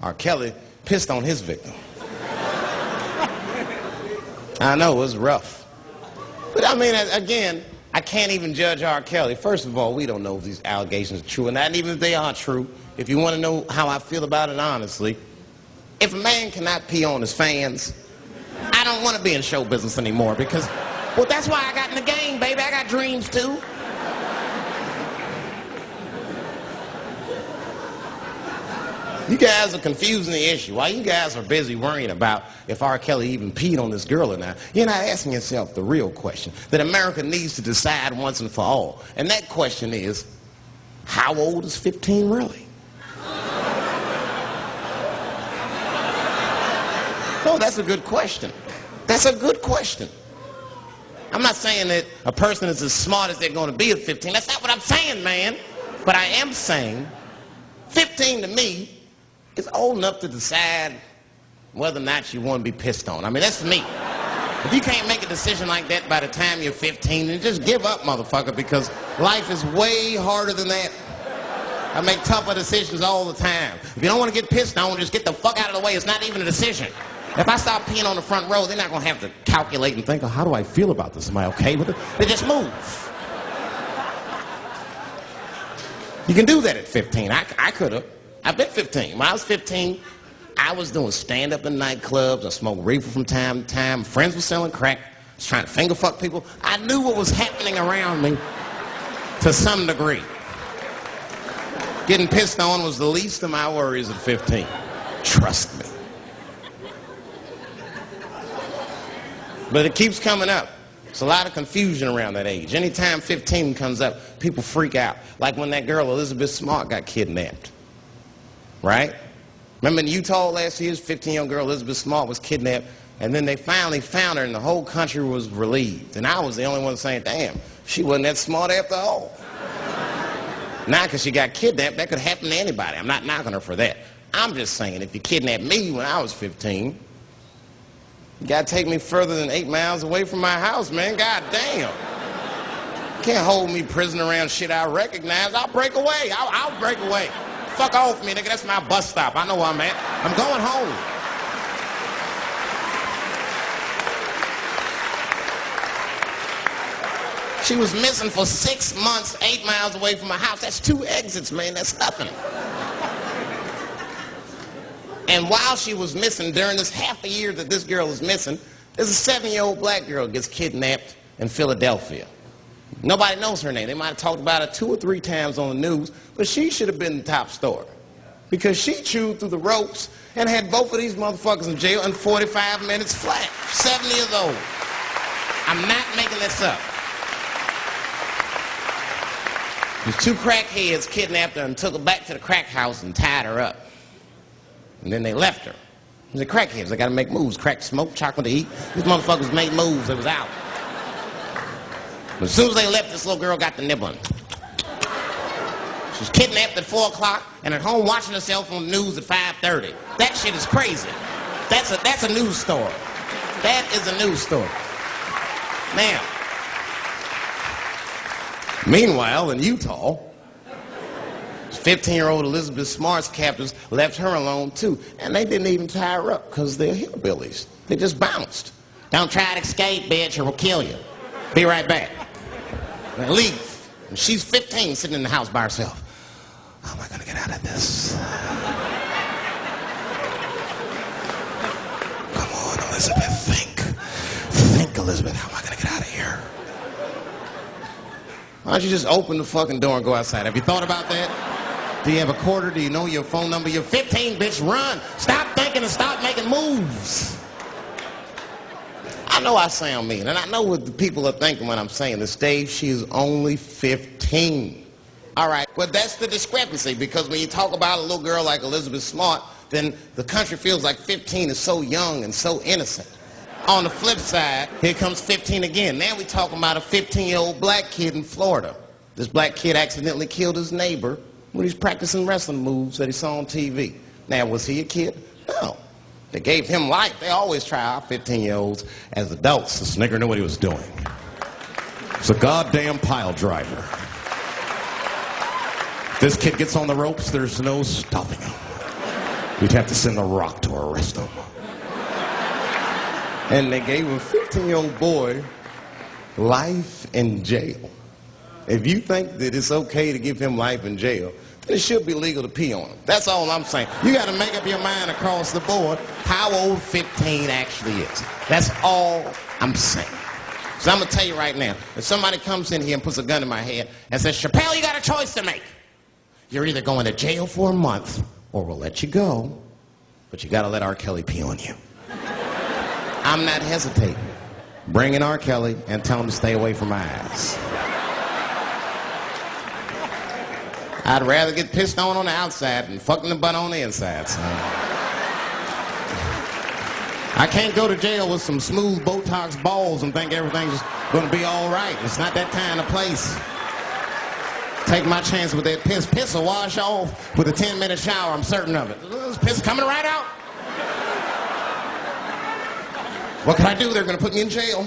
R. Kelly pissed on his victim. I know, it was rough. But I mean, again, I can't even judge R. Kelly. First of all, we don't know if these allegations are true, and not even if they are true. If you want to know how I feel about it honestly, if a man cannot pee on his fans, I don't want to be in show business anymore because, well, that's why I got in the game, baby. I got dreams too. You guys are confusing the issue. While you guys are busy worrying about if R. Kelly even peed on this girl or not, you're not asking yourself the real question that America needs to decide once and for all. And that question is, how old is 15 really? No, that's a good question. That's a good question. I'm not saying that a person is as smart as they're going to be at 15. That's not what I'm saying, man. But I am saying 15 to me is old enough to decide whether or not you want to be pissed on. I mean, that's me. If you can't make a decision like that by the time you're 15, then just give up, motherfucker, because life is way harder than that. I make tougher decisions all the time. If you don't want to get pissed on, just get the fuck out of the way. It's not even a decision. If I start peeing on the front row, they're not going to have to calculate and think, oh, how do I feel about this? Am I okay with it? They just move. You can do that at 15. I could have. I've been 15. When I was 15, I was doing stand-up in nightclubs. I smoked reefer from time to time. Friends were selling crack. I was trying to finger fuck people. I knew what was happening around me to some degree. Getting pissed on was the least of my worries at 15. Trust me. But it keeps coming up. There's a lot of confusion around that age. Anytime 15 comes up, people freak out. Like when that girl, Elizabeth Smart, got kidnapped. Right? Remember in Utah last year, 15-year-old girl Elizabeth Smart was kidnapped, and then they finally found her, and the whole country was relieved. And I was the only one saying, damn, she wasn't that smart after all. Now, because she got kidnapped, that could happen to anybody. I'm not knocking her for that. I'm just saying, if you kidnapped me when I was 15, you got to take me further than 8 miles away from my house, man. God damn. You can't hold me prisoner around shit I recognize. I'll break away. I'll break away. Fuck off me, nigga. That's my bus stop. I know where I'm at. I'm going home. She was missing for 6 months, 8 miles away from my house. That's 2 exits, man. That's nothing. And while she was missing, during this half a year that this girl is missing, there's a 7-year-old black girl gets kidnapped in Philadelphia. Nobody knows her name. They might have talked about it 2 or 3 times on the news, but she should have been the top story because she chewed through the ropes and had both of these motherfuckers in jail in 45 minutes flat. 7 years old. I'm not making this up. These 2 crackheads kidnapped her and took her back to the crack house and tied her up. And then they left her. They're crackheads. They got to make moves. Crack to smoke, chocolate to eat. These motherfuckers made moves. They was out. But as soon as they left, this little girl got the nibbling. She was kidnapped at 4 o'clock and at home watching herself on the news at 5:30. That shit is crazy. That's a news story. That is a news story. Now, meanwhile, in Utah, 15-year-old Elizabeth Smart's captors left her alone too. And they didn't even tie her up because they're hillbillies. They just bounced. Don't try to escape, bitch, or we'll kill you. Be right back. And leave. And she's 15 sitting in the house by herself. How am I going to get out of this? Come on, Elizabeth, think. Think, Elizabeth, how am I going to get out of here? Why don't you just open the fucking door and go outside? Have you thought about that? Do you have a quarter? Do you know your phone number? You're 15, bitch, run. Stop thinking and stop making moves. I know I sound mean, and I know what the people are thinking when I'm saying this. Dave, she is only 15. All right, well, that's the discrepancy, because when you talk about a little girl like Elizabeth Smart, then the country feels like 15 is so young and so innocent. On the flip side, here comes 15 again. Now we're talking about a 15-year-old black kid in Florida. This black kid accidentally killed his neighbor when he was practicing wrestling moves that he saw on TV. Now, was he a kid? No. They gave him life. They always try our 15-year-olds as adults. This nigger knew what he was doing. It's a goddamn pile driver. If this kid gets on the ropes, there's no stopping him. You'd have to send a rock to arrest him. And they gave a 15-year-old boy life in jail. If you think that it's okay to give him life in jail, then it should be legal to pee on him. That's all I'm saying. You got to make up your mind across the board how old 15 actually is. That's all I'm saying. So I'm going to tell you right now, if somebody comes in here and puts a gun in my head and says, Chappelle, you got a choice to make. You're either going to jail for a month or we'll let you go, but you got to let R. Kelly pee on you. I'm not hesitating. Bring in R. Kelly and tell him to stay away from my ass. I'd rather get pissed on the outside than fucking the butt on the inside, son. I can't go to jail with some smooth Botox balls and think everything's gonna be all right. It's not that kind of place. Take my chance with that piss. Piss will wash off with a 10-minute shower, I'm certain of it. This piss coming right out. What can I do? They're gonna put me in jail.